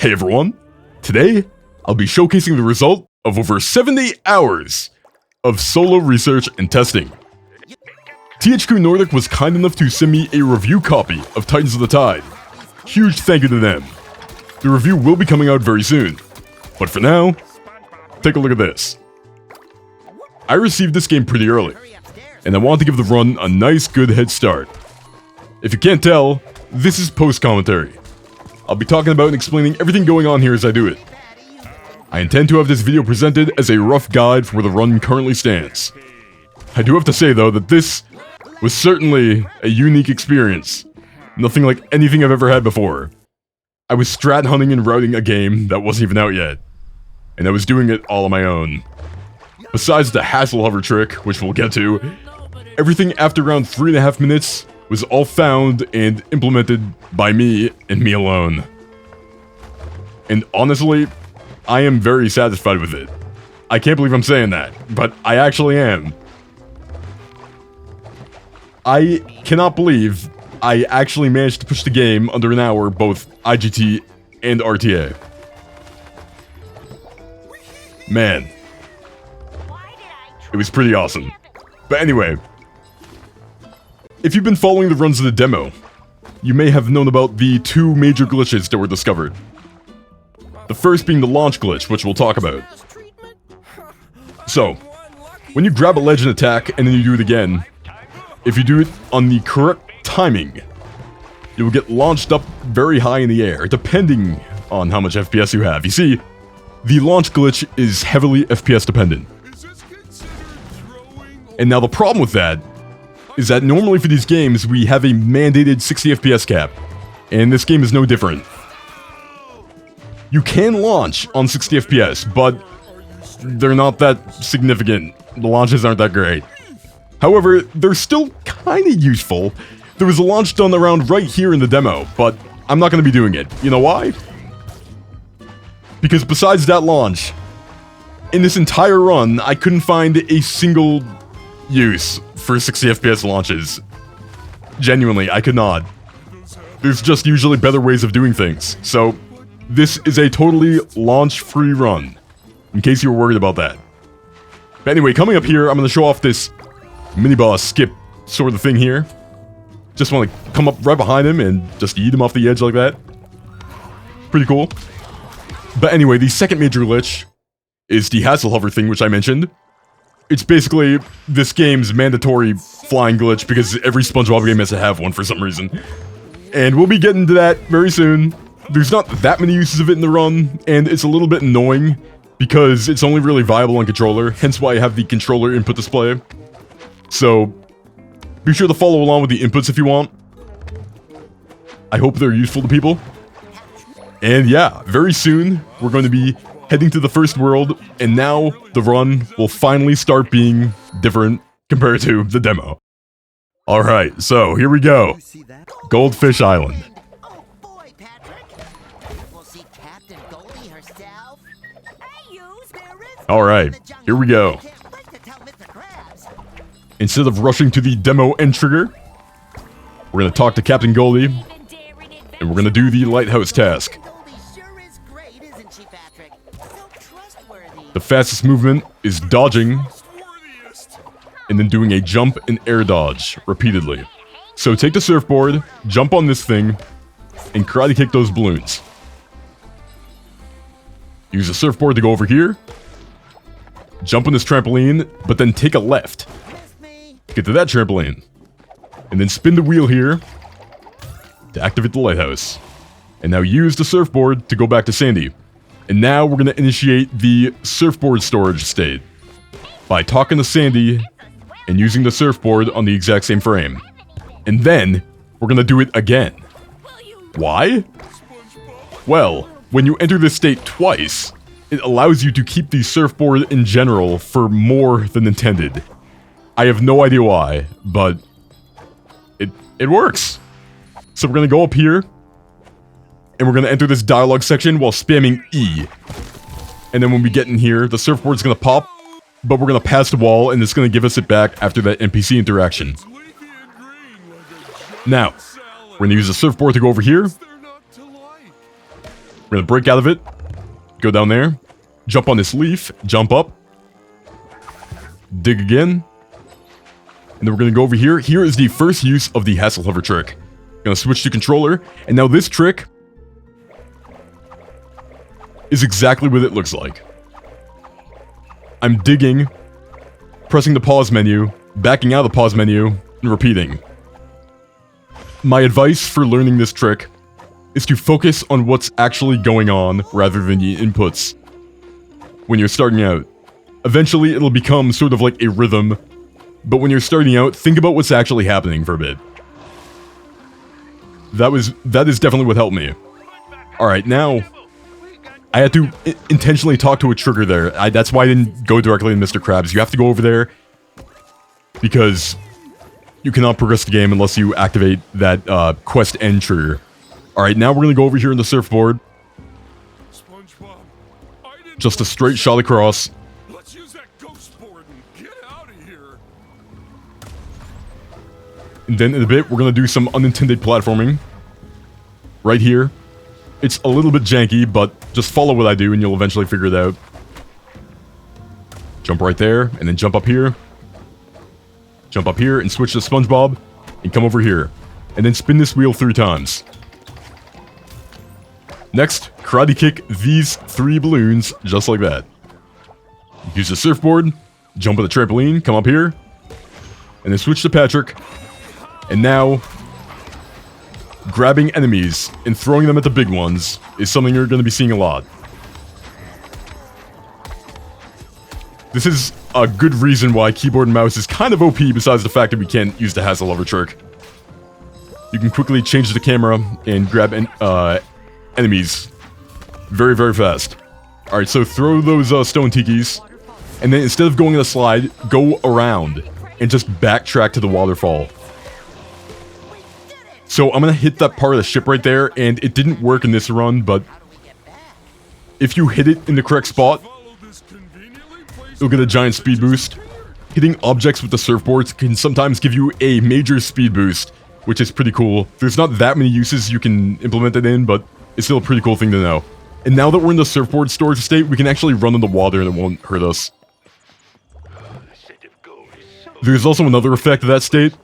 Hey everyone, today I'll be showcasing the result of over 70 hours of solo research and testing. THQ Nordic was kind enough to send me a review copy of Titans of the Tide. Huge thank you to them. The review will be coming out very soon, but for now, take a look at this. I received this game pretty early, and I wanted to give the run a nice good head start. If you can't tell, this is post-commentary. I'll be talking about and explaining everything going on here as I do it. I intend to have this video presented as a rough guide for where the run currently stands. I do have to say though that this was certainly a unique experience. Nothing like anything I've ever had before. I was strat hunting and routing a game that wasn't even out yet, and I was doing it all on my own. Besides the hassle hover trick, which we'll get to, everything after around 3.5 minutes was all found and implemented by me and me alone. And honestly, I am very satisfied with it. I can't believe I'm saying that, but I actually am. I cannot believe I actually managed to push the game under an hour, both IGT and RTA. Man, it was pretty awesome. But anyway, if you've been following the runs of the demo, you may have known about the two major glitches that were discovered. The first being the launch glitch, which we'll talk about. So, when you grab a ledge and attack, and then you do it again, if you do it on the correct timing, you will get launched up very high in the air, depending on how much FPS you have. You see, the launch glitch is heavily FPS dependent. And now the problem with that is that normally for these games, we have a mandated 60 FPS cap, and this game is no different. You can launch on 60 FPS, but they're not that significant. The launches aren't that great. However, they're still kinda useful. There was a launch done around right here in the demo, but I'm not gonna be doing it. You know why? Because besides that launch, in this entire run, I couldn't find a single use for 60 FPS launches. Genuinely, I could not. There's just usually better ways of doing things, so this is a totally launch-free run, in case you were worried about that. But anyway, coming up here, I'm going to show off this mini-boss skip sort of thing here. Just want to come up right behind him and just yeet him off the edge like that. Pretty cool. But anyway, the second major glitch is the hassle hover thing, which I mentioned. It's basically this game's mandatory flying glitch because every SpongeBob game has to have one for some reason. And we'll be getting to that very soon. There's not that many uses of it in the run, and it's a little bit annoying because it's only really viable on controller, hence why I have the controller input display. So, be sure to follow along with the inputs if you want. I hope they're useful to people. And yeah, very soon, we're going to be heading to the first world, and now the run will finally start being different compared to the demo. Alright, so here we go. Goldfish Island. Oh boy, Patrick. We'll see Captain Goldie herself. Hey, you, spirits. Alright, here we go. Can't wait to tell Mr. Krabs. Instead of rushing to the demo end trigger, we're gonna talk to Captain Goldie, and we're gonna do the lighthouse task. Goldie sure is great, isn't she, Patrick? So trustworthy. The fastest movement is dodging, and then doing a jump and air dodge repeatedly. So take the surfboard, jump on this thing, and karate kick those balloons. Use the surfboard to go over here, jump on this trampoline, but then take a left. Get to that trampoline, and then spin the wheel here to activate the lighthouse. And now use the surfboard to go back to Sandy. And now we're going to initiate the surfboard storage state by talking to Sandy and using the surfboard on the exact same frame. And then, we're gonna do it again. Why? Well, when you enter this state twice, it allows you to keep the surfboard in general for more than intended. I have no idea why, but it works. So we're gonna go up here, and we're gonna enter this dialogue section while spamming E. And then when we get in here, the surfboard's gonna pop, but we're gonna pass the wall, and it's gonna give us it back after that NPC interaction. Now, we're gonna use the surfboard to go over here, We're gonna break out of it. Go down there. Jump on this leaf. Jump up. Dig again. And then we're gonna go over here. Here is the first use of the Hasselhover trick. Gonna switch to controller. And now this trick is exactly what it looks like. I'm digging, pressing the pause menu, backing out of the pause menu, and repeating. My advice for learning this trick is to focus on what's actually going on rather than the inputs when you're starting out. Eventually, it'll become sort of like a rhythm, but when you're starting out, think about what's actually happening for a bit. That is definitely what helped me. Alright, now I had to intentionally talk to a trigger there. That's why I didn't go directly to Mr. Krabs. You have to go over there because you cannot progress the game unless you activate that quest end trigger. Alright, now we're going to go over here in the surfboard. SpongeBob, Just a straight shot across. let's use that ghost board and get out of here. And then in a bit, we're going to do some unintended platforming. Right here. It's a little bit janky, but just follow what I do and you'll eventually figure it out. Jump right there, and then jump up here. Jump up here and switch to SpongeBob, and come over here. And then spin this wheel 3 times. Next, karate kick these 3 balloons, just like that. Use the surfboard, jump with the trampoline, come up here, and then switch to Patrick. And now, grabbing enemies and throwing them at the big ones is something you're going to be seeing a lot. This is a good reason why keyboard and mouse is kind of OP besides the fact that we can't use the Hasselhover trick. You can quickly change the camera and grab enemies very, very fast. Alright, so throw those stone tikis, and then instead of going on a slide, go around and just backtrack to the waterfall. So I'm gonna hit that part of the ship right there, and it didn't work in this run, but if you hit it in the correct spot, you'll get a giant speed boost. Hitting objects with the surfboards can sometimes give you a major speed boost, which is pretty cool. There's not that many uses you can implement it in, but it's still a pretty cool thing to know. And now that we're in the surfboard storage state, we can actually run in the water and it won't hurt us. There's also another effect of that state.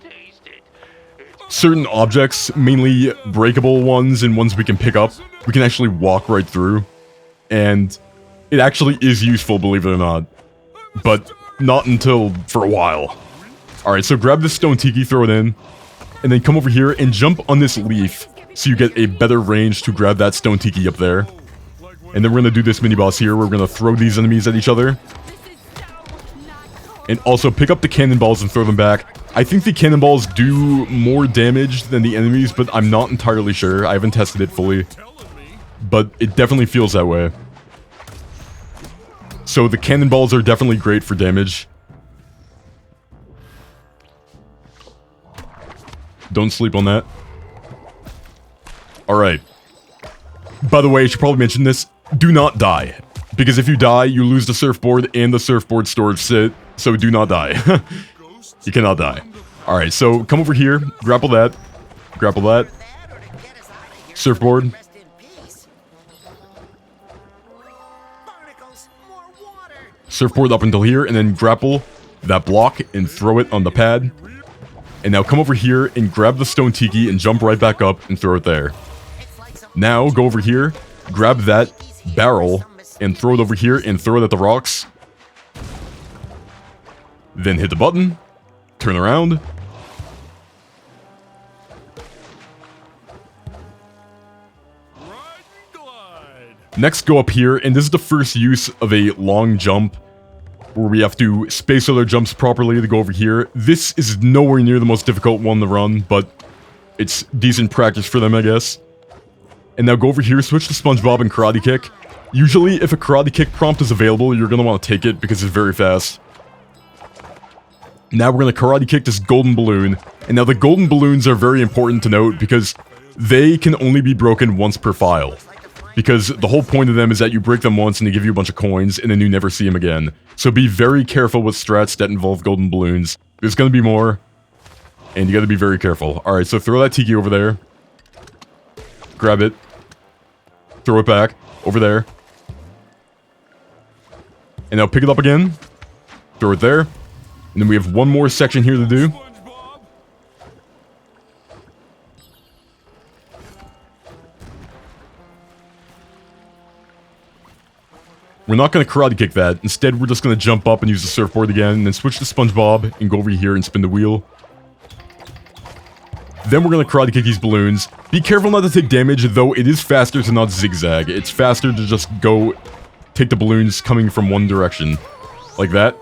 Certain objects, mainly breakable ones and ones we can pick up, we can actually walk right through. And it actually is useful, believe it or not. But not until for a while. Alright, so grab this stone tiki, throw it in, and then come over here and jump on this leaf so you get a better range to grab that stone tiki up there. And then we're going to do this mini-boss here where we're going to throw these enemies at each other. And also pick up the cannonballs and throw them back. I think the cannonballs do more damage than the enemies, but I'm not entirely sure. I haven't tested it fully. But it definitely feels that way. So the cannonballs are definitely great for damage. Don't sleep on that. Alright. By the way, I should probably mention this. Do not die. Because if you die, you lose the surfboard and the surfboard storage set. So do not die. You cannot die. Alright, so come over here. Grapple that. Grapple that. Surfboard. Surfboard up until here, and then grapple that block and throw it on the pad. And now come over here and grab the stone tiki and jump right back up and throw it there. Now go over here, grab that barrel and throw it over here and throw it at the rocks. Then hit the button, turn around. Next, go up here, and this is the first use of a long jump, where we have to space out our jumps properly to go over here. This is nowhere near the most difficult one to run, but it's decent practice for them, I guess. And now go over here, switch to SpongeBob and Karate Kick. Usually, if a Karate Kick prompt is available, you're going to want to take it because it's very fast. Now we're going to Karate Kick this golden balloon. And now the golden balloons are very important to note because they can only be broken once per file. Because the whole point of them is that you break them once and they give you a bunch of coins and then you never see them again. So be very careful with strats that involve golden balloons. There's going to be more. And you got to be very careful. Alright, so throw that tiki over there. Grab it. throw it back, over there. And now pick it up again, throw it there. And then we have one more section here to do. SpongeBob. We're not going to karate kick that. Instead, we're just going to jump up and use the surfboard again, and then switch to SpongeBob and go over here and spin the wheel. Then we're going to karate kick these balloons. Be careful not to take damage, though it is faster to not zigzag. It's faster to just go take the balloons coming from one direction. Like that.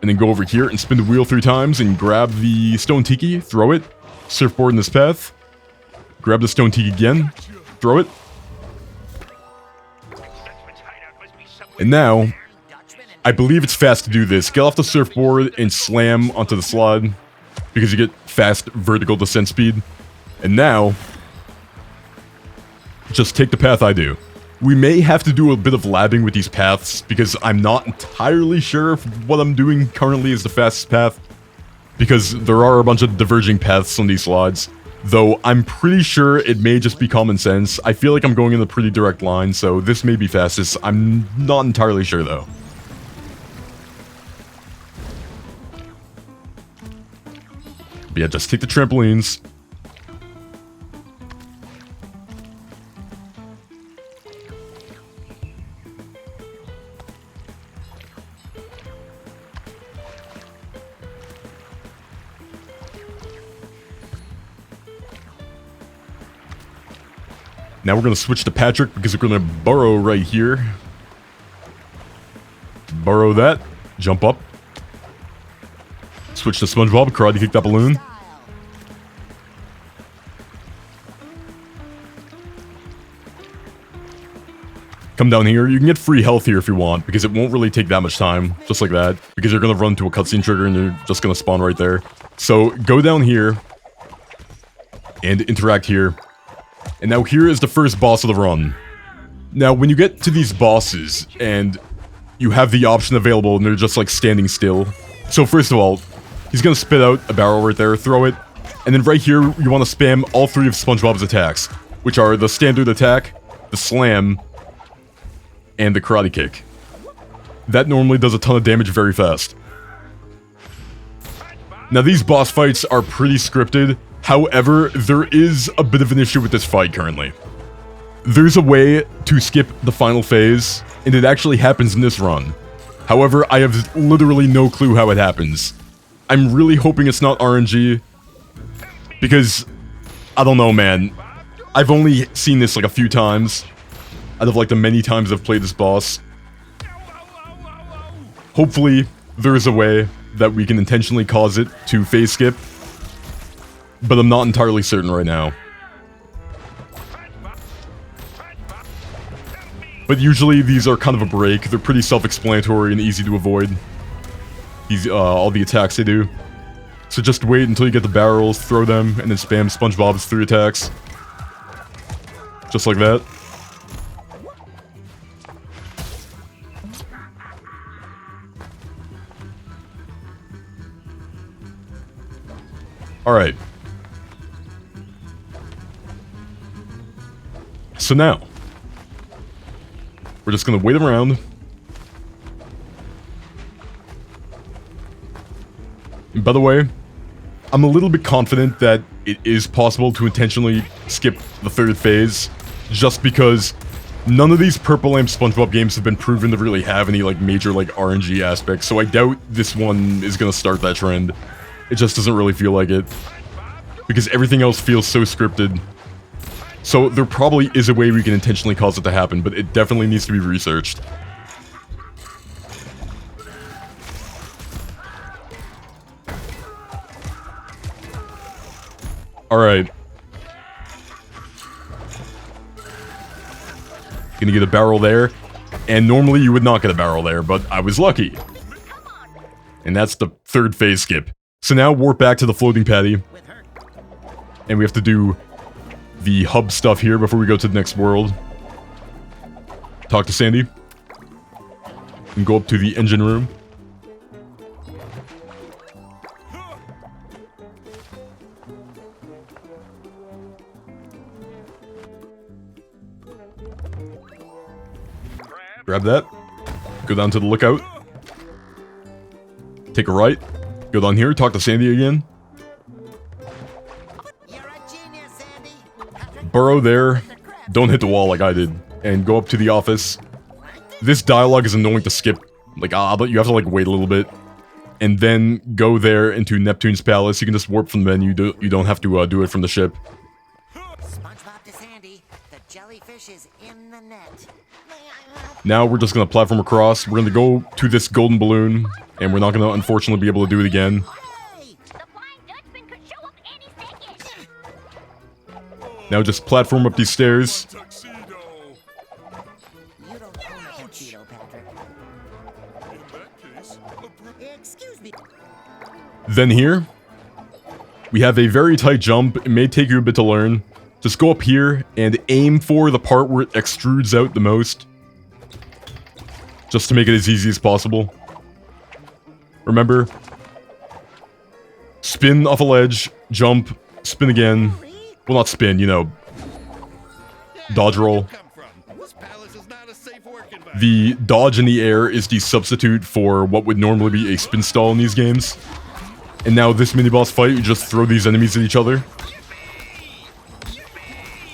And then go over here and spin the wheel 3 times and grab the stone tiki, throw it. Surfboard in this path. Grab the stone tiki again. Throw it. And now, I believe it's fast to do this. Get off the surfboard and slam onto the slide, because you get fast vertical descent speed. And now, just take the path I do. We may have to do a bit of labbing with these paths, because I'm not entirely sure if what I'm doing currently is the fastest path, because there are a bunch of diverging paths on these slides. Though I'm pretty sure it may just be common sense. I feel like I'm going in a pretty direct line, so this may be fastest. I'm not entirely sure, though. But yeah, just take the trampolines. Now we're going to switch to Patrick, because we're going to burrow right here. Burrow that. Jump up. Switch to SpongeBob, karate kick that balloon. Come down here. You can get free health here if you want, because it won't really take that much time. Just like that. Because you're going to run to a cutscene trigger and you're just going to spawn right there. So go down here. And interact here. And now here is the first boss of the run. Now, when you get to these bosses, and you have the option available, and they're just like standing still. So first of all, he's gonna spit out a barrel right there, throw it. And then right here, you want to spam all 3 of SpongeBob's attacks. Which are the standard attack, the slam, and the karate kick. That normally does a ton of damage very fast. Now these boss fights are pretty scripted. However, there is a bit of an issue with this fight currently. There's a way to skip the final phase, and it actually happens in this run. However, I have literally no clue how it happens. I'm really hoping it's not RNG, because, I don't know, man. I've only seen this like a few times, out of like the many times I've played this boss. Hopefully, there is a way that we can intentionally cause it to phase skip. But I'm not entirely certain right now. But usually these are kind of a break. They're pretty self-explanatory and easy to avoid. All the attacks they do. So just wait until you get the barrels, throw them, and then spam SpongeBob's 3 attacks. Just like that. Alright. So now, we're just gonna wait around. And by the way, I'm a little bit confident that it is possible to intentionally skip the 3rd phase, just because none of these Purple Lamp SpongeBob games have been proven to really have any like major like RNG aspects, so I doubt this one is gonna start that trend. It just doesn't really feel like it, because everything else feels so scripted. So there probably is a way we can intentionally cause it to happen, but it definitely needs to be researched. Alright. Gonna get a barrel there. And normally you would not get a barrel there, but I was lucky. And that's the 3rd phase skip. So now warp back to the floating patty. And we have to do the hub stuff here before we go to the next world. Talk to Sandy. And go up to the engine room. Grab that. Go down to the lookout. Take a right. Go down here, talk to Sandy again. You're a genius, Sandy. Burrow there. Don't hit the wall like I did. And go up to the office. This dialogue is annoying to skip. Like, but you have to, like, wait a little bit. And then go there into Neptune's palace. You can just warp from the menu. You don't have to do it from the ship. SpongeBob to Sandy. The jellyfish is in the net. Now we're just gonna platform across. We're gonna go to this golden balloon. And we're not gonna, unfortunately, be able to do it again. Hey! The Flying Dutchman could show up any second. Now just platform up these stairs. Tuxedo. You don't own a tuxedo, Patrick. In that case, Excuse me. Then here, we have a very tight jump. It may take you a bit to learn. Just go up here and aim for the part where it extrudes out the most. Just to make it as easy as possible. Remember, spin off a ledge, jump, spin again. Well, not spin, you know, dodge roll. The dodge in the air is the substitute for what would normally be a spin stall in these games. And now this mini-boss fight, you just throw these enemies at each other.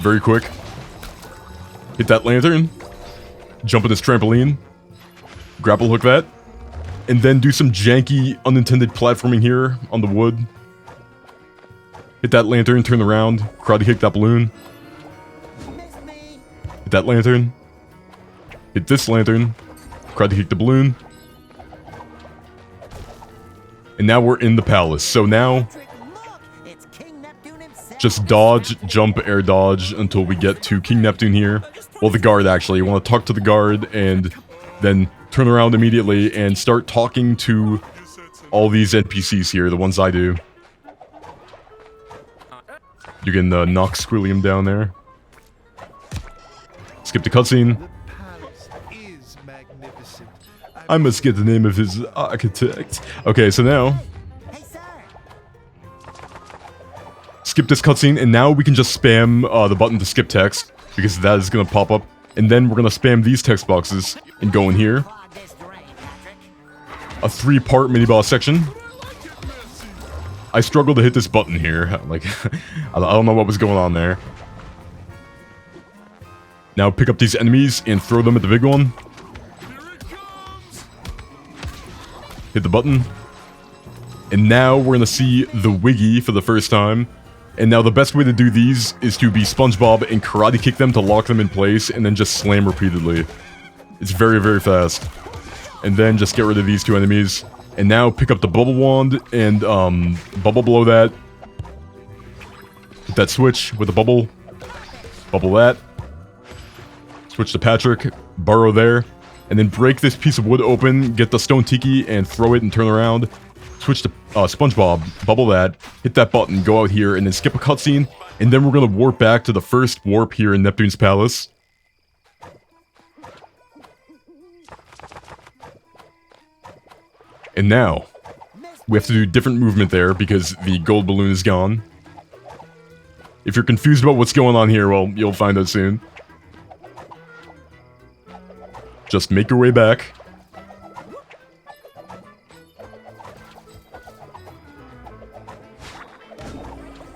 Very quick. Hit that lantern. Jump in this trampoline. Grapple hook that. And then do some janky, unintended platforming here on the wood. Hit that lantern, turn around, karate kick that balloon. Miss me. Hit that lantern. Hit this lantern, karate kick the balloon. And now we're in the palace. So now, Patrick, look! It's King Neptune himself. just dodge, jump, air dodge until we get to King Neptune here. Well, the guard actually. You want to talk to the guard and then turn around immediately and start talking to all these NPCs here, the ones I do. You can knock Squilliam down there. Skip the cutscene. Palace is magnificent. I must get the name of his architect. Okay, so now, Hey, sir. skip this cutscene, and now we can just spam the button to skip text, because that is going to pop up. And then we're going to spam these text boxes and go in here. Clog this drain, Patrick. A 3-part mini-boss section. I struggled to hit this button here. Like, I don't know what was going on there. Now pick up these enemies and throw them at the big one. Hit the button. And now we're gonna see the Wiggy for the first time. And now the best way to do these is to be SpongeBob and karate kick them to lock them in place and then just slam repeatedly. It's very, very fast. And then just get rid of these two enemies. And now pick up the bubble wand and bubble blow that. Hit that switch with the bubble. Bubble that. Switch to Patrick. Burrow there. And then break this piece of wood open. Get the stone tiki and throw it and turn around. Switch to SpongeBob. Bubble that. Hit that button. Go out here and then skip a cutscene. And then we're going to warp back to the first warp here in Neptune's palace. And now, we have to do different movement there because the gold balloon is gone. If you're confused about what's going on here, well, you'll find out soon. Just make your way back.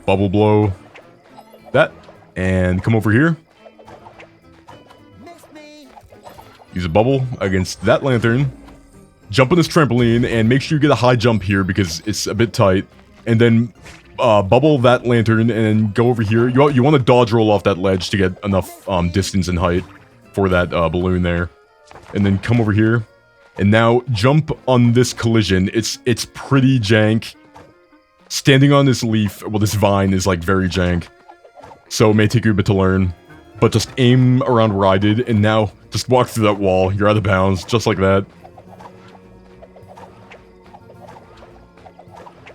Bubble blow that, and come over here. Miss me. Use a bubble against that lantern. Jump on this trampoline, and make sure you get a high jump here because it's a bit tight. And then bubble that lantern, and then go over here. You want to dodge roll off that ledge to get enough distance and height for that balloon there. And then come over here. And now jump on this collision. It's pretty jank. Standing on this leaf, well, this vine is like very jank. So it may take you a bit to learn. But just aim around where I did, and now just walk through that wall. You're out of bounds, just like that.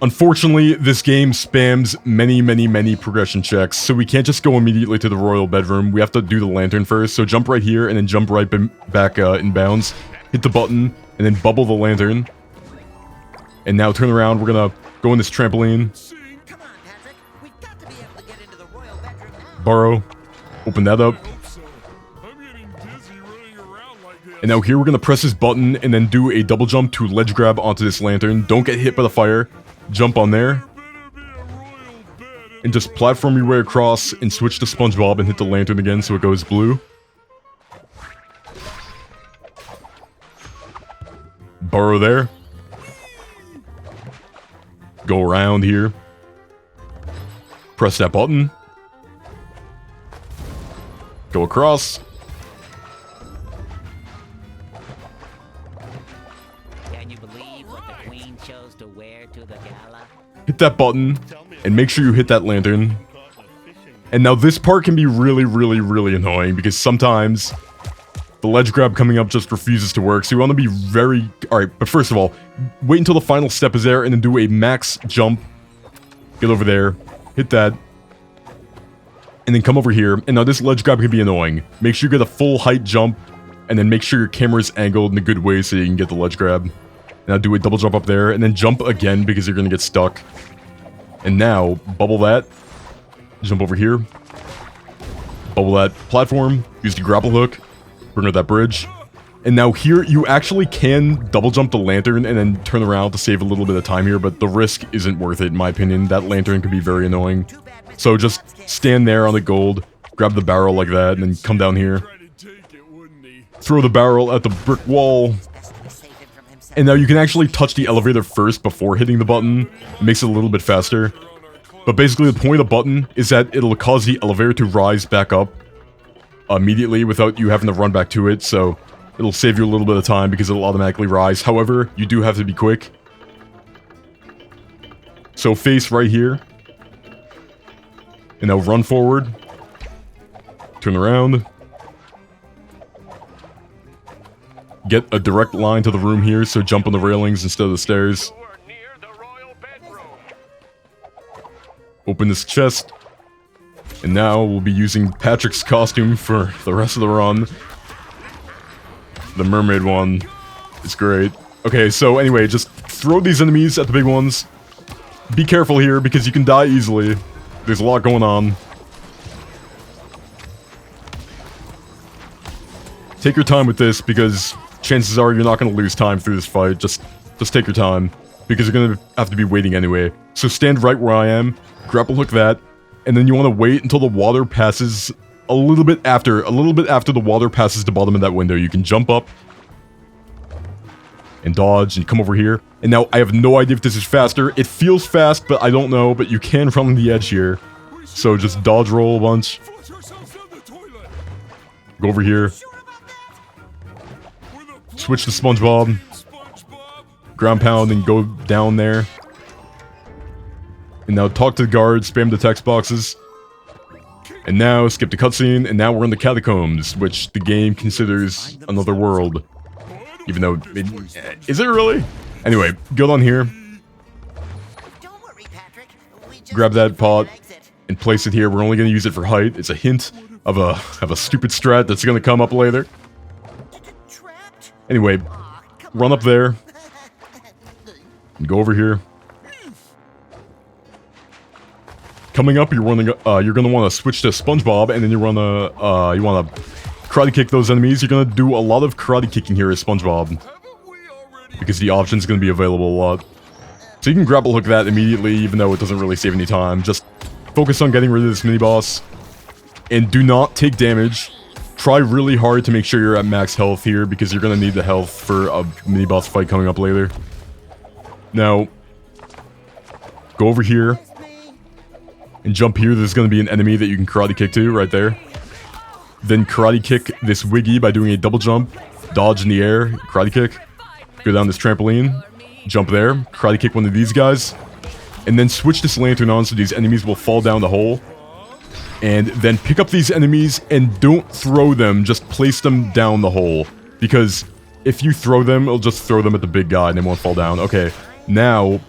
Unfortunately, this game spams many progression checks, so we can't just go immediately to the royal bedroom. We have to do the lantern first, so jump right here and then jump right back in bounds. Hit the button, and then bubble the lantern. And now turn around, we're gonna go in this trampoline. Come on, Patrick. We've got to be able to get into the royal bedroom now. Burrow. Open that up. hope so. I'm getting dizzy running around like And now here we're gonna press this button and then do a double jump to ledge grab onto this lantern. Don't get hit by the fire. Jump on there. And just platform your way across and switch to SpongeBob and hit the lantern again so it goes blue. Burrow there. Go around here. Press that button. Go across. Can you believe what the Queen chose to wear to the gala? Hit that button. And make sure you hit that lantern. And now this part can be really, really, really annoying because sometimes the ledge grab coming up just refuses to work. So you want to be very... Alright, but first of all, wait until the final step is there and then do a max jump. Get over there. Hit that. And then come over here. And now this ledge grab can be annoying. Make sure you get a full height jump. And then make sure your camera's angled in a good way so you can get the ledge grab. Now do a double jump up there. And then jump again because you're going to get stuck. And now, bubble that. Jump over here. Bubble that platform. Use the grapple hook. Bring up that bridge. And now here, you actually can double jump the lantern and then turn around to save a little bit of time here, but the risk isn't worth it, in my opinion. That lantern can be very annoying. So just stand there on the gold, grab the barrel like that, and then come down here. Throw the barrel at the brick wall. And now you can actually touch the elevator first before hitting the button. It makes it a little bit faster. But basically the point of the button is that it'll cause the elevator to rise back up immediately without you having to run back to it, so it'll save you a little bit of time because it'll automatically rise. However, you do have to be quick. So face right here. And now run forward. Turn around. Get a direct line to the room here, so jump on the railings instead of the stairs. Open this chest. And now we'll be using Patrick's costume for the rest of the run. The mermaid one is great. Okay, so anyway, just throw these enemies at the big ones. Be careful here because you can die easily. There's a lot going on. Take your time with this because chances are you're not going to lose time through this fight. Just take your time because you're going to have to be waiting anyway. So stand right where I am, grapple hook that, and then you want to wait until the water passes a little bit after the water passes the bottom of that window. You can jump up and dodge and come over here. And now I have no idea if this is faster. It feels fast, but I don't know, but you can run on the edge here. So just dodge roll a bunch. Go over here. Switch to SpongeBob. Ground pound and go down there. And now talk to the guards, spam the text boxes. And now skip the cutscene, and now we're in the catacombs, which the game considers another world. Even though is it really? Anyway, go down here. Don't worry, Patrick. We just Grab that pot exit. and place it here. We're only going to use it for height. It's a hint of a stupid strat that's going to come up later. Trapped? Anyway, run up there. And go over here. Coming up, you're going to want to switch to SpongeBob, and then you want to karate kick those enemies. You're going to do a lot of karate kicking here as SpongeBob, because the option's going to be available a lot. So you can grapple hook that immediately, even though it doesn't really save any time. Just focus on getting rid of this mini-boss, and do not take damage. Try really hard to make sure you're at max health here, because you're going to need the health for a mini-boss fight coming up later. Now, go over here. And jump here, there's going to be an enemy that you can karate kick to, right there. Then karate kick this Wiggy by doing a double jump, dodge in the air, karate kick. Go down this trampoline, jump there, karate kick one of these guys. And then switch this lantern on so these enemies will fall down the hole. And then pick up these enemies and don't throw them, just place them down the hole. Because if you throw them, it'll just throw them at the big guy and they won't fall down. Okay, now...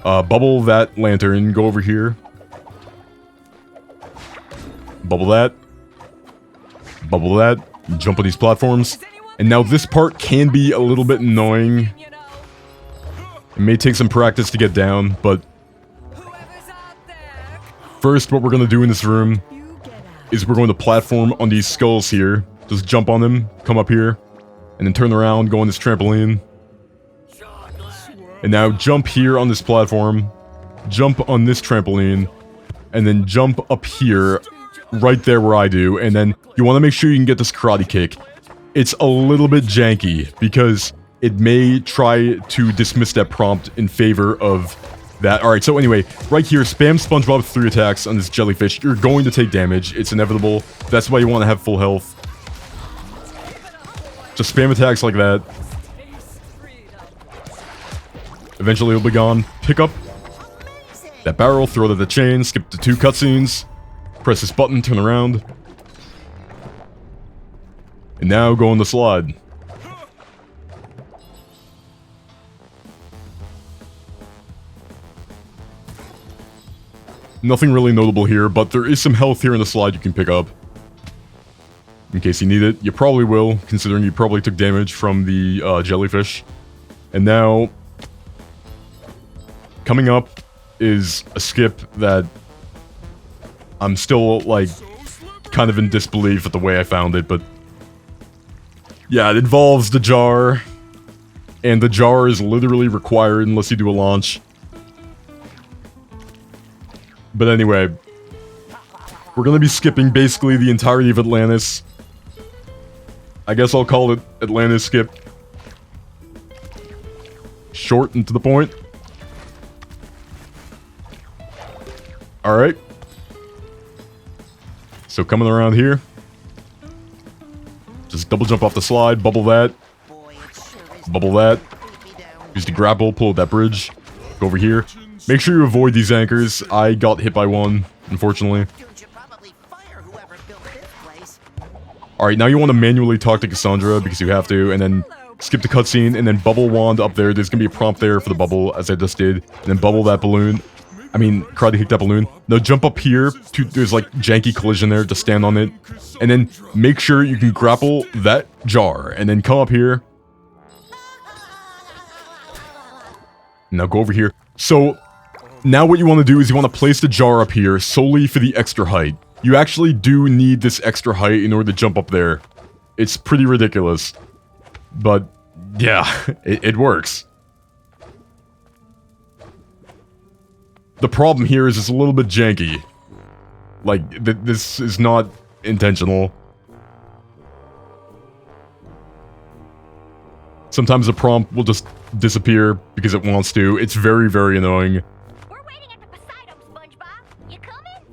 bubble that lantern, go over here. Bubble that. Bubble that. Jump on these platforms. And now this part can be a little bit annoying. It may take some practice to get down, but... First, what we're gonna do in this room is we're going to platform on these skulls here. Just jump on them, come up here, and then turn around, go on this trampoline. And now jump here on this platform, jump on this trampoline, and then jump up here, right there where I do, and then you want to make sure you can get this karate kick. It's a little bit janky, because it may try to dismiss that prompt in favor of that. Alright, so anyway, right here, spam SpongeBob 3 attacks on this jellyfish. You're going to take damage, it's inevitable. That's why you want to have full health. Just spam attacks like that. Eventually it'll be gone. Pick up that barrel, throw it at the chain, skip the 2 cutscenes, press this button, turn around. And now go on the slide. Nothing really notable here, but there is some health here in the slide you can pick up. In case you need it. You probably will, considering you probably took damage from the jellyfish. And now, coming up is a skip that I'm still, like, kind of in disbelief at the way I found it, but yeah, it involves the jar, and the jar is literally required unless you do a launch. But anyway, we're gonna be skipping basically the entirety of Atlantis. I guess I'll call it Atlantis skip. Short and to the point. Alright. So coming around here. Just double jump off the slide, bubble that. Bubble that. Use the grapple, pull up that bridge. Go over here. Make sure you avoid these anchors. I got hit by one, unfortunately. Alright, now you want to manually talk to Cassandra, because you have to, and then skip the cutscene, and then bubble wand up there. There's gonna be a prompt there for the bubble, as I just did. And then bubble that balloon. I mean, karate kick that balloon. Now jump up here. There's like janky collision there. Just stand on it. And then make sure you can grapple that jar. And then come up here. Now go over here. So, now what you want to do is you want to place the jar up here solely for the extra height. You actually do need this extra height in order to jump up there. It's pretty ridiculous. But, yeah, it works. The problem here is it's a little bit janky. Like, this is not intentional. Sometimes the prompt will just disappear because it wants to. It's very, very annoying. We're waiting at the Poseidon, SpongeBob. You coming?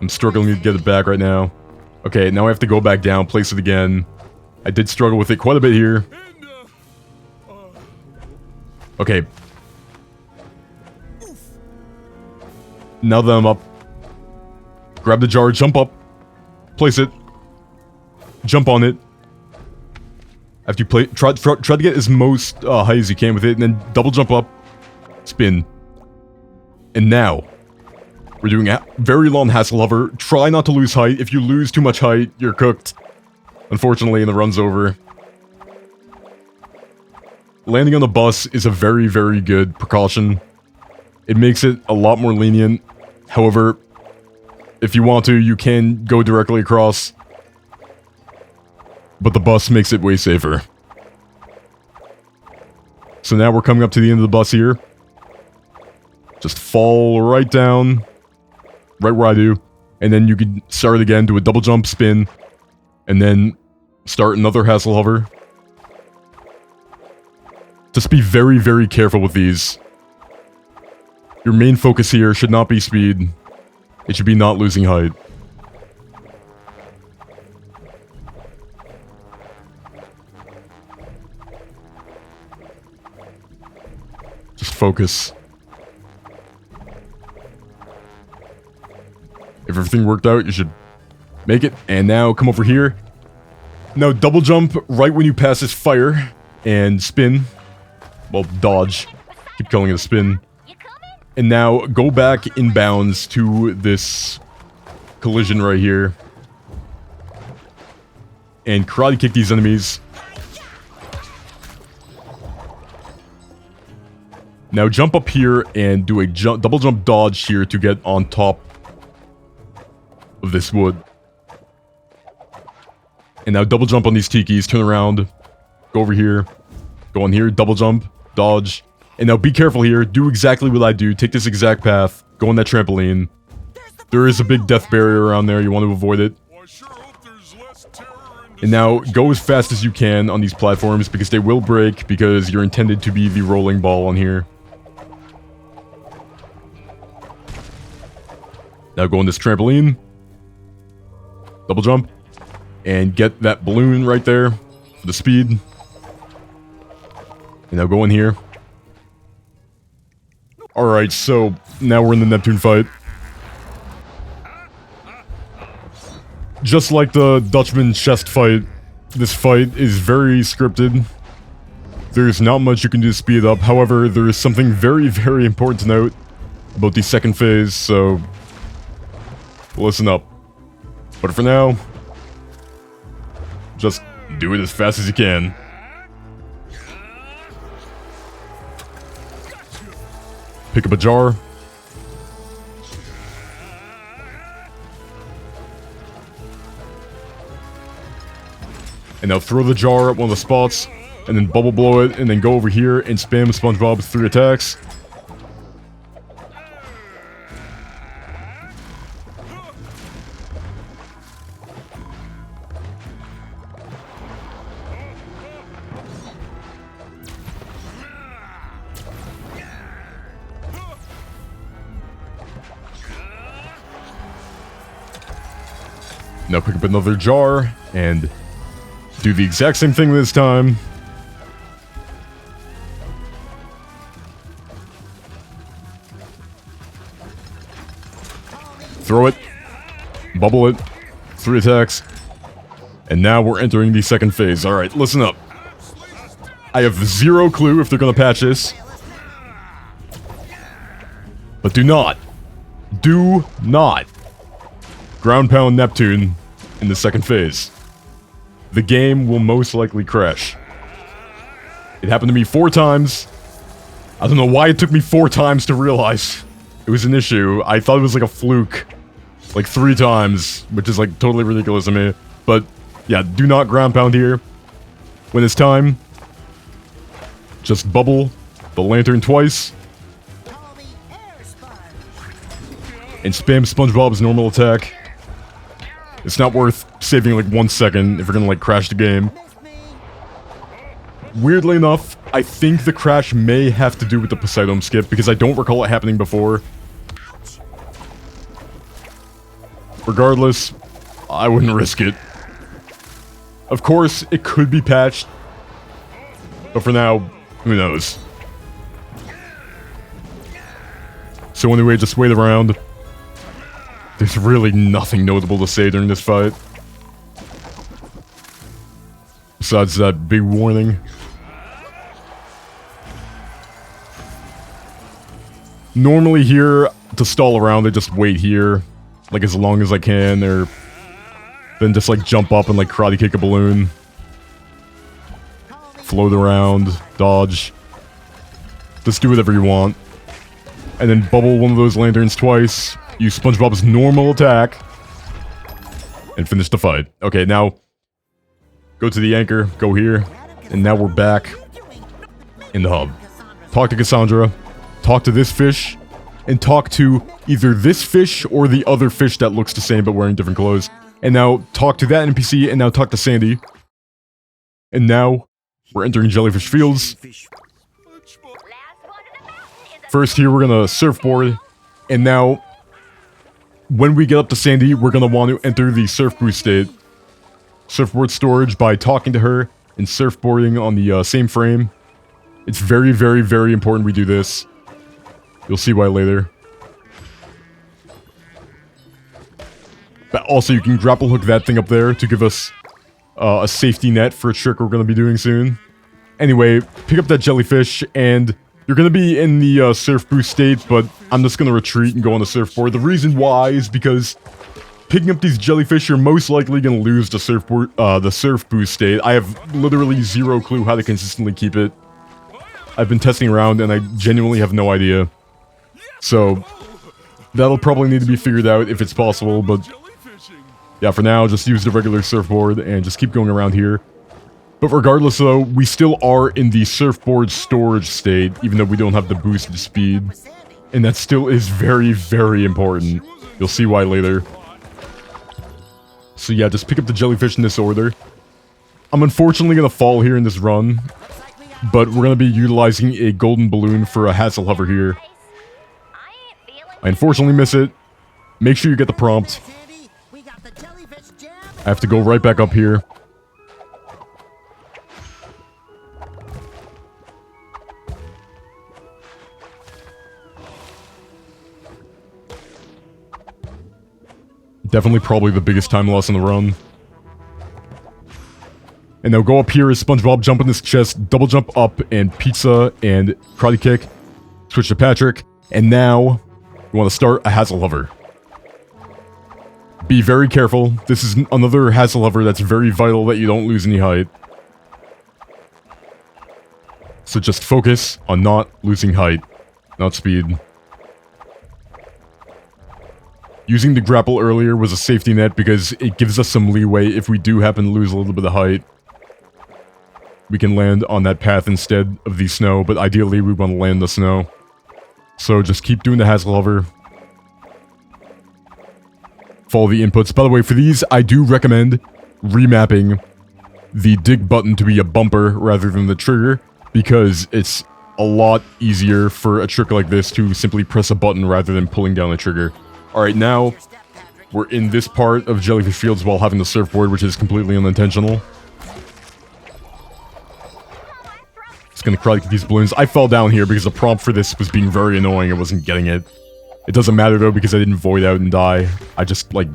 I'm struggling to get it back right now. Okay, now I have to go back down, place it again. I did struggle with it quite a bit here. Okay. Now that I'm up, grab the jar, jump up, place it, jump on it. After you try to get as most high as you can with it, and then double jump up, spin. And now, we're doing a very long hassle hover. Try not to lose height. If you lose too much height, you're cooked. Unfortunately, and the run's over. Landing on the bus is a very, very good precaution. It makes it a lot more lenient. However, if you want to, you can go directly across. But the bus makes it way safer. So now we're coming up to the end of the bus here. Just fall right down. Right where I do. And then you can start again, do a double jump, spin. And then start another hassle hover. Just be very, very careful with these. Your main focus here should not be speed. It should be not losing height. Just focus. If everything worked out, you should make it. And now come over here. Now double jump right when you pass this fire. And spin. Well, dodge. Keep calling it a spin. And now go back inbounds to this collision right here. And karate kick these enemies. Now jump up here and do a double jump dodge here to get on top of this wood. And now double jump on these tikis, turn around, go over here, go on here, double jump, dodge. And now be careful here, do exactly what I do, take this exact path, go on that trampoline. There is a big death barrier around there, you want to avoid it. Well, I sure hope there's less terror in And now go as fast as you can on these platforms because they will break because you're intended to be the rolling ball on here. Now go on this trampoline, double jump, and get that balloon right there for the speed. And now go in here. Alright, so now we're in the Neptune fight. Just like the Dutchman chest fight, this fight is very scripted. There's not much you can do to speed it up. However, there is something very, very important to note about the second phase, so listen up. But for now, just do it as fast as you can. Pick up a jar. And now throw the jar at one of the spots, and then bubble blow it, and then go over here and spam SpongeBob's 3 attacks. Now pick up another jar, and do the exact same thing this time. Throw it. Bubble it. 3 attacks. And now we're entering the second phase. Alright, listen up. I have zero clue if they're gonna patch this. But do not ground pound Neptune in the second phase. The game will most likely crash. It happened to me 4 times. I don't know why it took me 4 times to realize it was an issue. I thought it was like a fluke. Like 3 times, which is like totally ridiculous to me. But yeah, do not ground pound here. When it's time, just bubble the lantern twice. And spam SpongeBob's normal attack. It's not worth saving like 1 second if you're gonna like crash the game. Weirdly enough, I think the crash may have to do with the Poseidon skip because I don't recall it happening before. Regardless, I wouldn't risk it. Of course, it could be patched. But for now, who knows? So anyway, just wait around. There's really nothing notable to say during this fight. Besides that big warning. Normally here, to stall around, I just wait here. Like as long as I can, or then just like jump up and like karate kick a balloon. Float around, dodge. Just do whatever you want. And then bubble one of those lanterns twice. Use SpongeBob's normal attack. And finish the fight. Okay, now go to the anchor, go here. And now we're back in the hub. Talk to Cassandra. Talk to this fish. And talk to either this fish or the other fish that looks the same but wearing different clothes. And now talk to that NPC, and now talk to Sandy. And now we're entering Jellyfish Fields. First here we're gonna surfboard. And now when we get up to Sandy, we're gonna want to enter the surf boost state. Surfboard storage by talking to her and surfboarding on the same frame. It's very, very, very important we do this. You'll see why later. But also, you can grapple hook that thing up there to give us a safety net for a trick we're going to be doing soon. Anyway, pick up that jellyfish, and you're going to be in the surf boost state, but I'm just going to retreat and go on the surfboard. The reason why is because picking up these jellyfish, you're most likely going to lose the surf boost state. I have literally zero clue how to consistently keep it. I've been testing around, and I genuinely have no idea. So, that'll probably need to be figured out if it's possible, but Yeah, for now, just use the regular surfboard and just keep going around here. But regardless, though, we still are in the surfboard storage state, even though we don't have the boosted speed. And that still is very, very important. You'll see why later. So yeah, just pick up the jellyfish in this order. I'm unfortunately going to fall here in this run, but we're going to be utilizing a golden balloon for a hassle hover here. I unfortunately miss it. Make sure you get the prompt. I have to go right back up here. Definitely probably the biggest time loss in the run. And now go up here as SpongeBob, jump in this chest, double jump up, and pizza, and karate kick. Switch to Patrick. And now, we want to start a hassle hover. Be very careful. This is another hassle hover that's very vital that you don't lose any height. So just focus on not losing height, not speed. Using the grapple earlier was a safety net because it gives us some leeway if we do happen to lose a little bit of height. We can land on that path instead of the snow, but ideally we want to land the snow. So just keep doing the hassle hover. Follow the inputs. By the way, for these, I do recommend remapping the dig button to be a bumper rather than the trigger, because it's a lot easier for a trick like this to simply press a button rather than pulling down the trigger. Alright, now we're in this part of Jellyfish Fields while having the surfboard, which is completely unintentional. Just gonna karate kick these balloons. I fell down here because the prompt for this was being very annoying. I wasn't getting it. It doesn't matter though because I didn't void out and die. I just, like,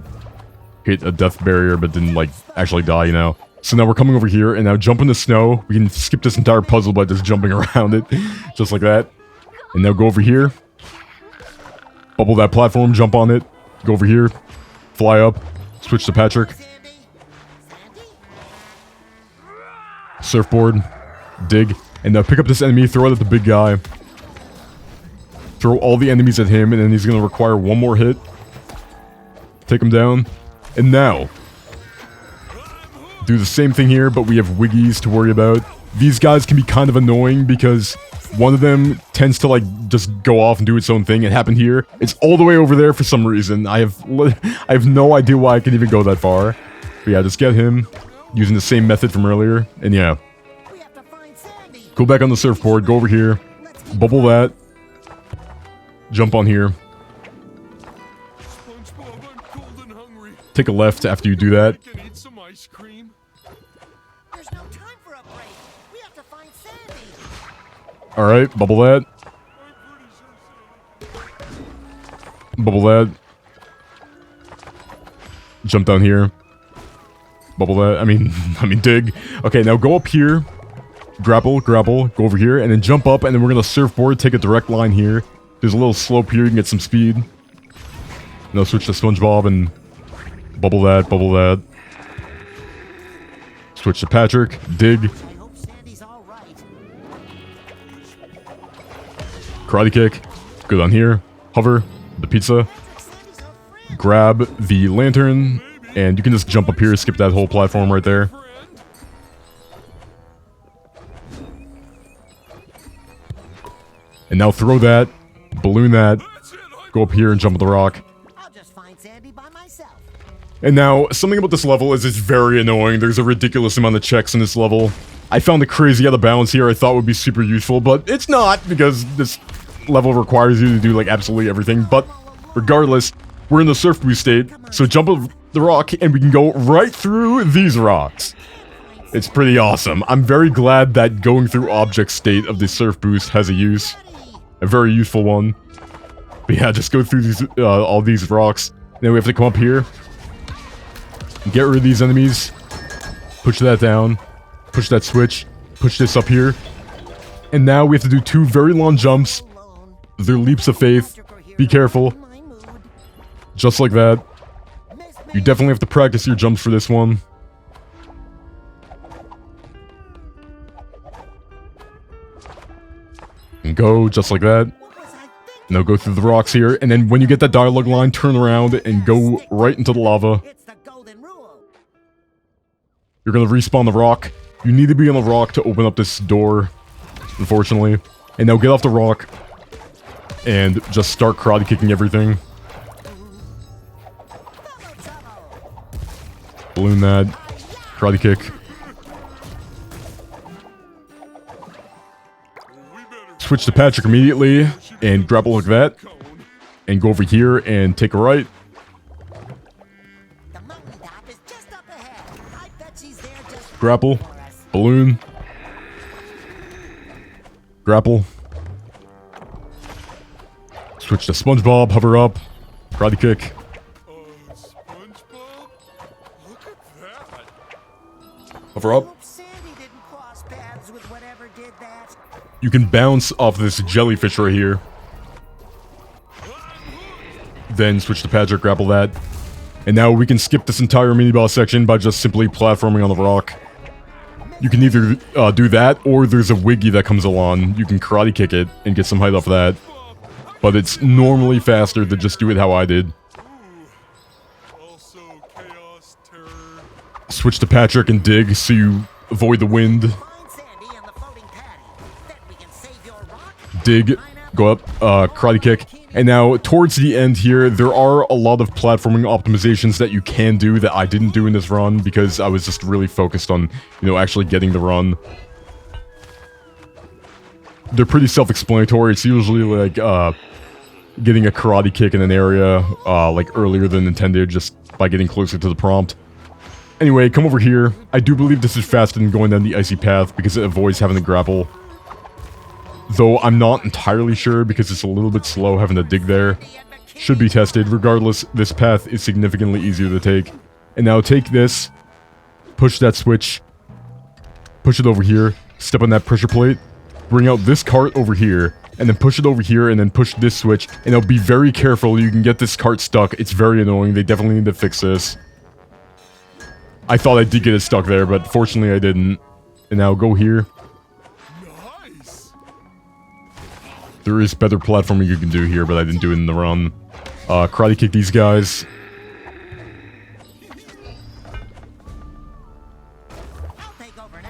hit a death barrier but didn't, like, actually die, you know. So now we're coming over here and now jump in the snow. We can skip this entire puzzle by just jumping around it. Just like that. And now go over here. Bubble that platform, jump on it. Go over here. Fly up. Switch to Patrick. Surfboard. Dig. And now pick up this enemy, throw it at the big guy. Throw all the enemies at him, and then he's going to require one more hit. Take him down. And now, do the same thing here, but we have wiggies to worry about. These guys can be kind of annoying because one of them tends to, like, just go off and do its own thing. It happened here. It's all the way over there for some reason. I have no idea why I can even go that far. But yeah, just get him using the same method from earlier. And yeah. Go back on the surfboard, go over here, bubble that, jump on here. SpongeBob, I'm cold and hungry. Take a left after you do that. I can eat some ice cream. There's no time for a break. We have to find Sandy. Alright, bubble that. Bubble that. Jump down here. Bubble that. I mean dig. Okay, now go up here. Grapple, go over here, and then jump up, and then we're gonna surfboard, take a direct line here. There's a little slope here, you can get some speed. Now switch to SpongeBob and bubble that. Switch to Patrick, dig. I hope Sandy's all right. Karate kick, good on here. Hover, the pizza. Sandy's our friend. Grab the lantern, and you can just jump up here, skip that whole platform right there. And now throw that, balloon that, go up here and jump on the rock. I'll just find Sandy by myself. And now, something about this level is it's very annoying. There's a ridiculous amount of checks in this level. I found the crazy out of bounds here I thought would be super useful, but it's not, because this level requires you to do, like, absolutely everything. But regardless, we're in the surf boost state, so jump up the rock and we can go right through these rocks. It's pretty awesome. I'm very glad that going through object state of the surf boost has a use. A very useful one. But yeah, just go through these, all these rocks. Then we have to come up here. Get rid of these enemies. Push that down. Push that switch. Push this up here. And now we have to do two very long jumps. They're leaps of faith. Be careful. Just like that. You definitely have to practice your jumps for this one. And go, just like that. Now go through the rocks here, and then when you get that dialogue line, turn around and go right into the lava. It's the golden You're gonna respawn the rock. You need to be on the rock to open up this door, unfortunately. And now get off the rock and just start karate kicking everything. Balloon that. Karate kick. Switch to Patrick immediately and grapple like that. And go over here and take a right. The mountain top is just up ahead. I bet she's there just Grapple. for us. Balloon. Grapple. Switch to SpongeBob. Hover up. Karate kick. SpongeBob? Look at that. Hover up. Hope Sandy didn't cross paths with whatever did that. You can bounce off this jellyfish right here. Then switch to Patrick, grapple that. And now we can skip this entire mini-boss section by just simply platforming on the rock. You can either do that, or there's a Wiggy that comes along. You can karate kick it and get some height off of that. But it's normally faster to just do it how I did. Also, chaos, terror. Switch to Patrick and dig so you avoid the wind. Find Sandy and the floating patty. Then we can save your rock. Dig, go up, karate kick. And now, towards the end here, there are a lot of platforming optimizations that you can do that I didn't do in this run because I was just really focused on, you know, actually getting the run. They're pretty self-explanatory. It's usually like, getting a karate kick in an area, like earlier than intended, just by getting closer to the prompt. Anyway, come over here. I do believe this is faster than going down the icy path because it avoids having to grapple. Though I'm not entirely sure because it's a little bit slow having to dig there. Should be tested. Regardless, this path is significantly easier to take. And now take this, push that switch, push it over here, step on that pressure plate, bring out this cart over here, and then push it over here, and then push this switch. And now be very careful, you can get this cart stuck. It's very annoying, they definitely need to fix this. I thought I did get it stuck there, but fortunately I didn't. And now go here. Nice. There is better platforming you can do here, but I didn't do it in the run. Karate kick these guys. I'll take over now.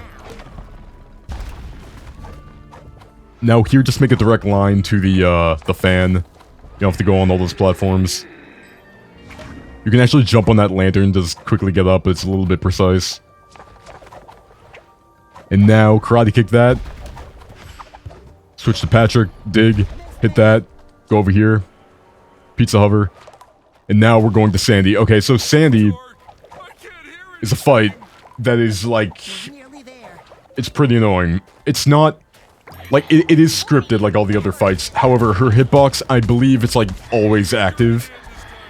Now here, just make a direct line to the fan. You don't have to go on all those platforms. You can actually jump on that lantern, just quickly get up, but it's a little bit precise. And now, karate kick that. Switch to Patrick, dig, hit that, go over here. Pizza hover. And now we're going to Sandy. Okay, so Sandy I can't hear is a fight that is like... Nearly there. It's pretty annoying. It's not... Like, it is scripted like all the other fights. However, her hitbox, I believe it's like always active.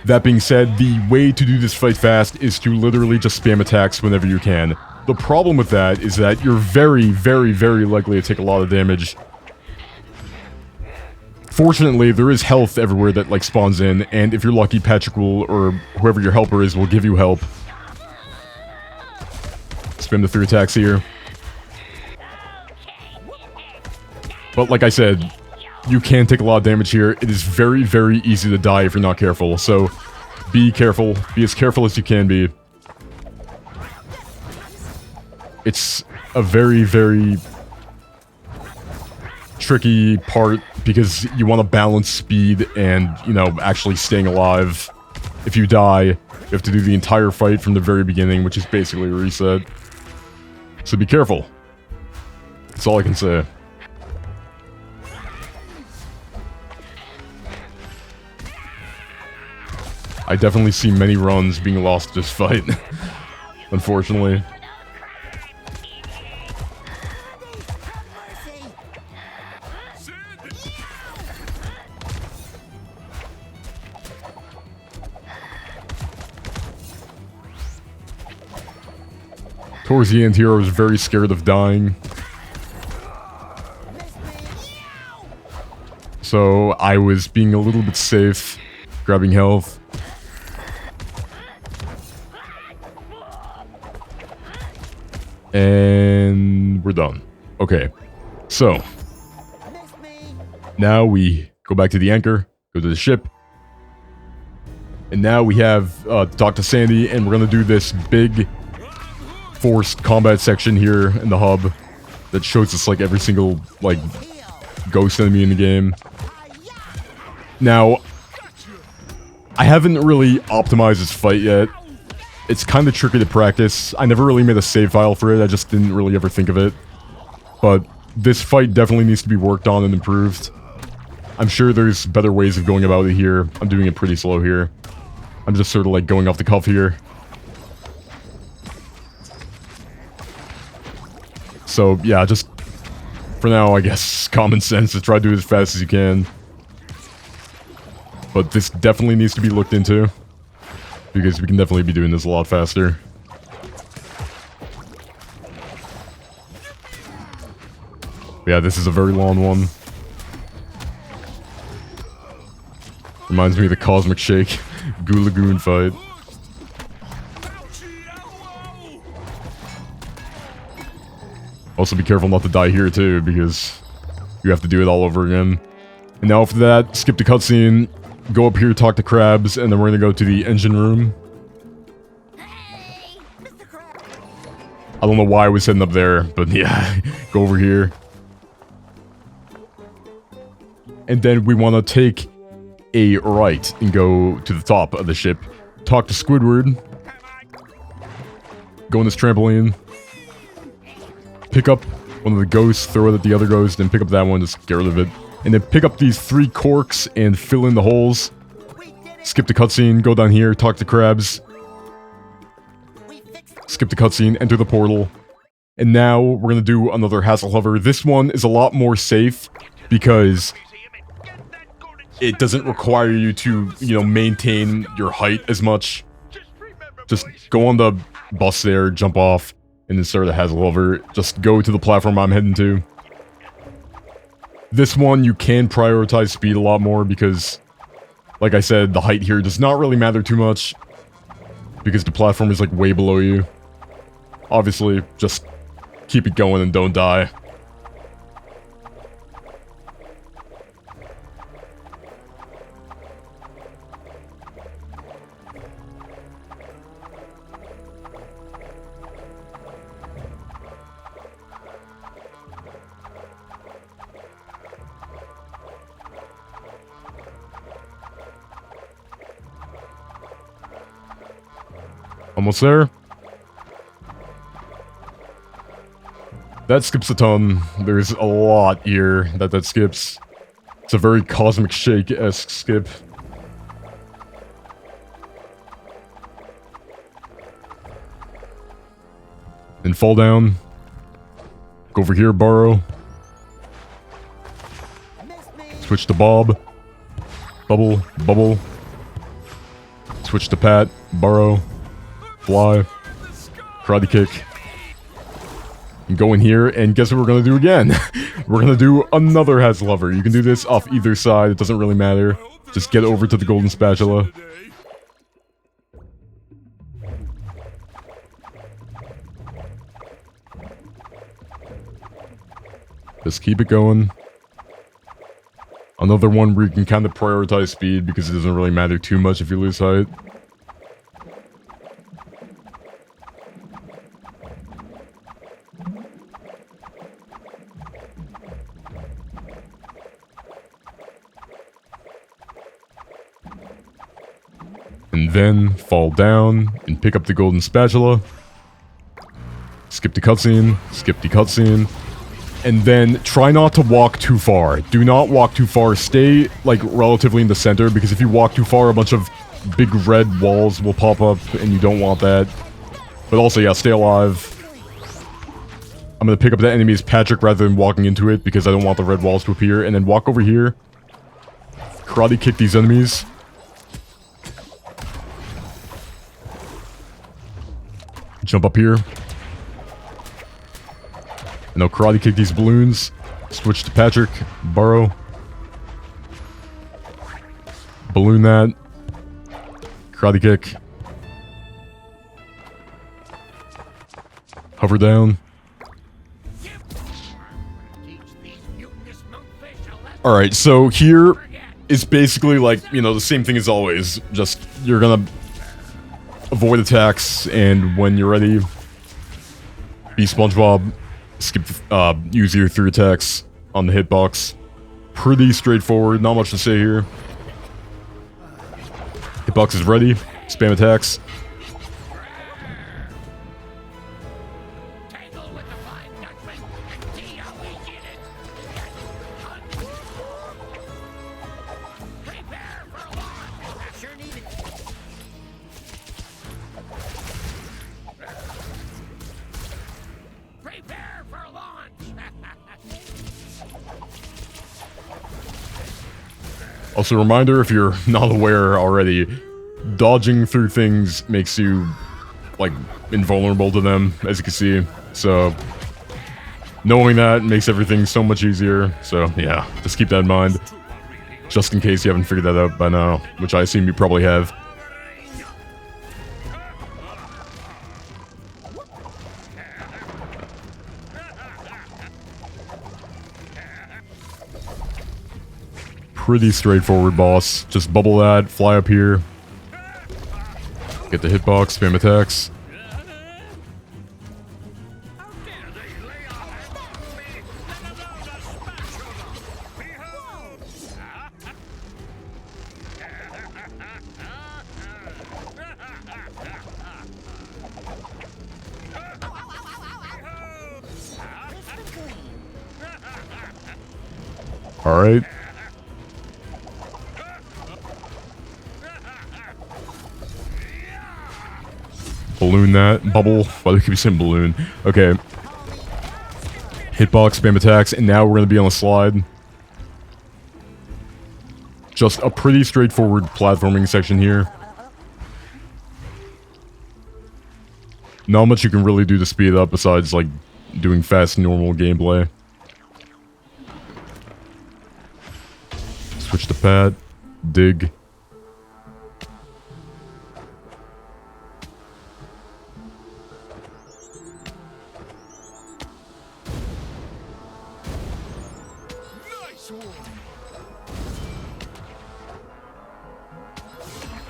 That being said, the way to do this fight fast is to literally just spam attacks whenever you can. The problem with that is that you're very, very, very likely to take a lot of damage. Fortunately, there is health everywhere that, like, spawns in, and if you're lucky, Patrick will, or whoever your helper is, will give you help. Spam the 3 attacks here. But like I said, you can take a lot of damage here. It is very, very easy to die if you're not careful, so be careful. Be as careful as you can be. It's a very, very tricky part because you want to balance speed and, you know, actually staying alive. If you die, you have to do the entire fight from the very beginning, which is basically a reset. So be careful. That's all I can say. I definitely see many runs being lost to this fight, unfortunately. Towards the end here, I was very scared of dying. So I was being a little bit safe, grabbing health. And we're done. Okay, so now we go back to the anchor, go to the ship, and now we have talk to Sandy, and we're gonna do this big forced combat section here in the hub that shows us like every single like ghost enemy in the game. Now, I haven't really optimized this fight yet. It's kind of tricky to practice. I never really made a save file for it. I just didn't really ever think of it. But this fight definitely needs to be worked on and improved. I'm sure there's better ways of going about it here. I'm doing it pretty slow here. I'm just sort of like going off the cuff here. So, yeah, just for now, I guess, common sense to try to do it as fast as you can. But this definitely needs to be looked into, because we can definitely be doing this a lot faster. Yeah, this is a very long one. Reminds me of the Cosmic Shake Goo Lagoon fight. Also be careful not to die here too, because you have to do it all over again. And now after that, skip the cutscene, go up here, talk to Krabs, and then we're gonna go to the engine room. I don't know why I was heading up there, but yeah, go over here. And then we want to take a right and go to the top of the ship, talk to Squidward, go on this trampoline, pick up one of the ghosts, throw it at the other ghost, then pick up that one, just get rid of it. And then pick up these 3 corks and fill in the holes. Skip the cutscene, go down here, talk to Krabs. Skip the cutscene, enter the portal. And now we're gonna do another Hassle Hover. This one is a lot more safe because it doesn't require you to, you know, maintain your height as much. Just go on the bus there, jump off, and then start the Hassle Hover. Just go to the platform I'm heading to. This one, you can prioritize speed a lot more because, like I said, the height here does not really matter too much because the platform is like way below you. Obviously, just keep it going and don't die. Almost there. That skips a ton. There's a lot here that skips. It's a very Cosmic Shake-esque skip. And fall down. Go over here, Burrow. Switch to Bob. Bubble, bubble. Switch to Pat, Burrow. Fly. Karate kick. And go in here, and guess what we're gonna do again? We're gonna do another Hassle Hover. You can do this off either side, it doesn't really matter. Just get over to the golden spatula. Just keep it going. Another one where you can kind of prioritize speed because it doesn't really matter too much if you lose height. And then fall down and pick up the golden spatula. Skip the cutscene, skip the cutscene. And then try not to walk too far. Do not walk too far. Stay, like, relatively in the center, because if you walk too far, a bunch of big red walls will pop up, and you don't want that. But also, yeah, stay alive. I'm gonna pick up that enemy as Patrick rather than walking into it, because I don't want the red walls to appear. And then walk over here. Karate kick these enemies. Jump up here. And now karate kick these balloons. Switch to Patrick. Burrow. Balloon that. Karate kick. Hover down. Alright, so here is basically like, you know, the same thing as always. Just, you're gonna avoid attacks, and when you're ready, Be SpongeBob. Skip, use your 3 attacks on the hitbox. Pretty straightforward, not much to say here. Hitbox is ready. Spam attacks. Also, reminder, if you're not aware already, dodging through things makes you, like, invulnerable to them, as you can see. So, knowing that makes everything so much easier. So, yeah, just keep that in mind. Just in case you haven't figured that out by now, which I assume you probably have. Pretty straightforward, boss. Just bubble that, fly up here. Get the hitbox, spam attacks. Alright. Balloon that. Bubble. Why do we keep saying balloon? Okay. Hitbox, spam attacks, and now we're going to be on the slide. Just a pretty straightforward platforming section here. Not much you can really do to speed it up besides, like, doing fast, normal gameplay. Switch to pad. Dig.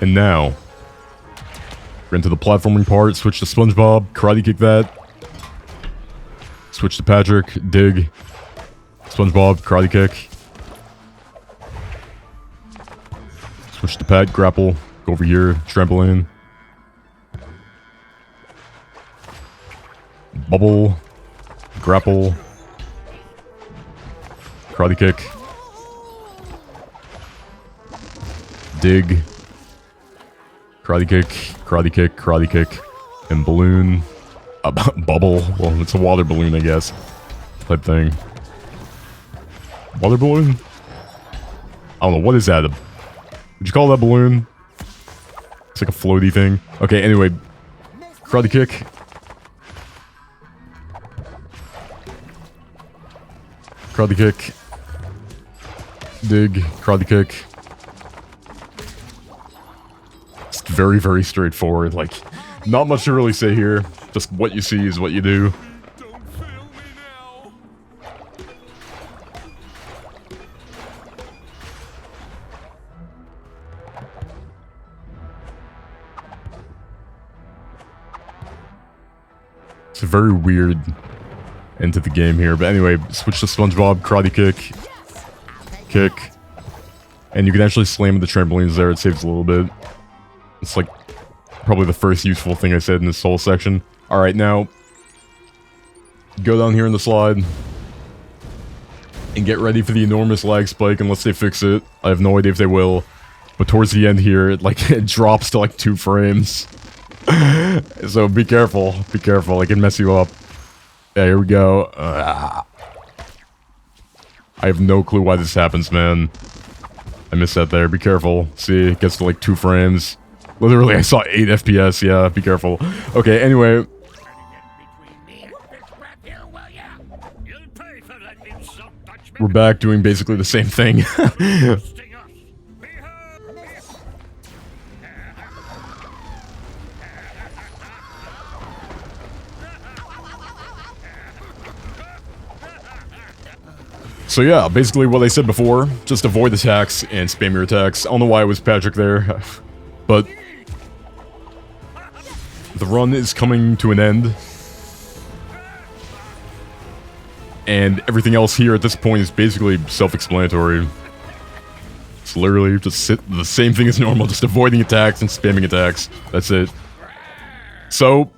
And now, we're into the platforming part. Switch to SpongeBob, karate kick that. Switch to Patrick, dig. SpongeBob, karate kick. Switch to Pat, grapple. Go over here, trampoline. Bubble. Grapple. Karate kick. Dig. Karate kick, karate kick, karate kick, and balloon. Bubble. Well, it's a water balloon, I guess. Type thing. Water balloon? I don't know. What is that? Would you call that balloon? It's like a floaty thing. Okay, anyway. Karate kick. Karate kick. Dig. Karate kick. Very, very straightforward. Like, not much to really say here. Just what you see is what you do. Don't fail me now. It's a very weird end to the game here. But anyway, switch to SpongeBob, karate kick. Kick. And you can actually slam the trampolines there. It saves a little bit. It's like probably the first useful thing I said in this whole section. Alright, now go down here in the slide and get ready for the enormous lag spike unless they fix it. I have no idea if they will. But towards the end here, it drops to like 2 frames. So be careful. Be careful. It can mess you up. Yeah, here we go. I have no clue why this happens, man. I missed that there. Be careful. See, it gets to like 2 frames. Literally, I saw 8 FPS. Yeah, be careful. Okay, anyway. We're back doing basically the same thing. So yeah, basically what I said before, just avoid attacks and spam your attacks. I don't know why it was Patrick there, but the run is coming to an end. And everything else here at this point is basically self-explanatory. It's literally just the same thing as normal, just avoiding attacks and spamming attacks. That's it. So,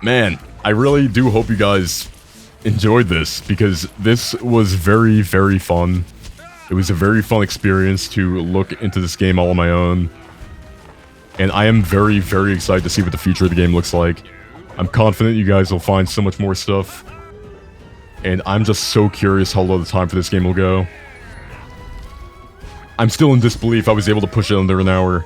man, I really do hope you guys enjoyed this, because this was very, very fun. It was a very fun experience to look into this game all on my own. And I am very, very excited to see what the future of the game looks like. I'm confident you guys will find so much more stuff. And I'm just so curious how low the time for this game will go. I'm still in disbelief I was able to push it under an hour.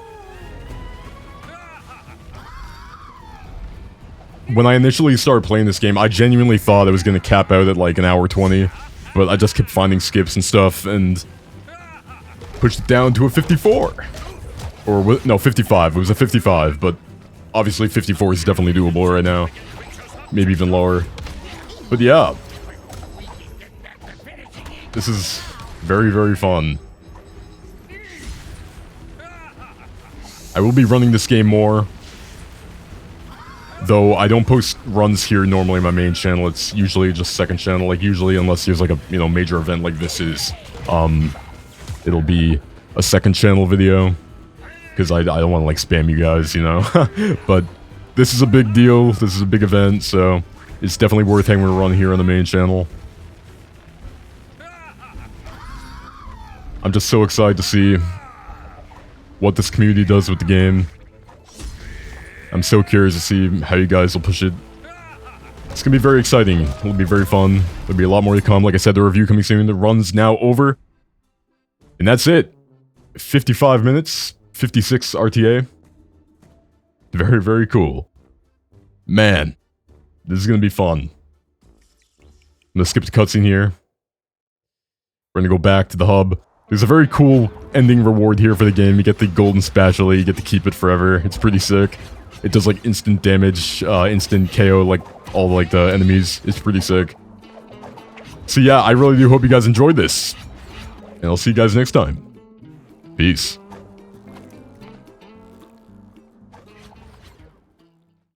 When I initially started playing this game, I genuinely thought I was going to cap out at like an hour 20. But I just kept finding skips and stuff and pushed it down to a 54. Or, no, 55. It was a 55, but obviously 54 is definitely doable right now. Maybe even lower. But yeah. This is very, very fun. I will be running this game more. Though I don't post runs here normally on my main channel. It's usually just second channel. Like usually, unless there's like a, you know, major event like this is. It'll be a second channel video. Because I don't want to like spam you guys, you know. But this is a big deal. This is a big event. So it's definitely worth having a run here on the main channel. I'm just so excited to see what this community does with the game. I'm so curious to see how you guys will push it. It's gonna be very exciting. It'll be very fun. There'll be a lot more to come. Like I said, the review coming soon. The run's now over. And that's it. 55 minutes. 56 RTA. Very, very cool. Man. This is gonna be fun. I'm gonna skip the cutscene here. We're gonna go back to the hub. There's a very cool ending reward here for the game. You get the golden spatula, you get to keep it forever. It's pretty sick. It does like instant damage, instant KO like all like the enemies. It's pretty sick. So yeah, I really do hope you guys enjoyed this. And I'll see you guys next time. Peace.